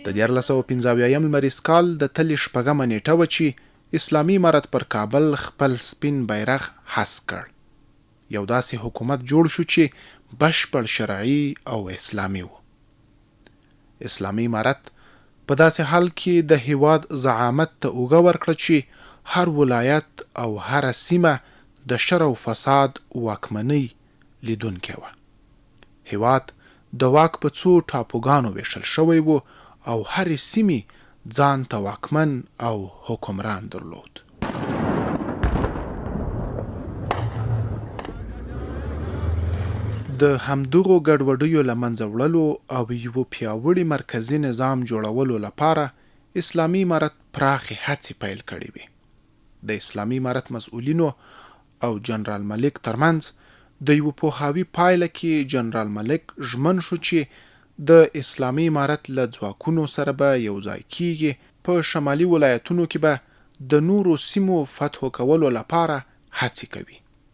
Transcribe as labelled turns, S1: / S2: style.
S1: د 1415 لمریز کال د تلې شپږمه نیټه وه چې اسلامي امارت پر کابل خپل سپین بیرغ حذف کړ. یو داسې حکومت جوړ شو چې بشپړ شرعي او اسلامي و. اسلامي امارت په داسې حال کې د هیواد زعامت ته اوږه ورکړه چې هر ولایت او هر سیمه د شر او فساد واکمنۍ لیدونکی وه. هیواد د واک په څو ټاپوګانو ویشل شوی و او هرې سیمې ځان ته واکمن او حکمران درلود. د همدغو ګډوډیو له منځه وړلو او یو پیاوړي مرکزي نظام جوړولو لپاره اسلامي امارت پراخې هڅې پیل کړې وې. د اسلامي امارت مسؤلینو او جنرال ملک ترمنځ د یو پوهاوي پایله کې جنرال ملک ژمن شو چې د اسلامي امارت له ځواکونو سره به یو ځای کیږي، په شمالي ولایتونو کې به د نورو سیمو فتح کولو لپاره هڅې کوي.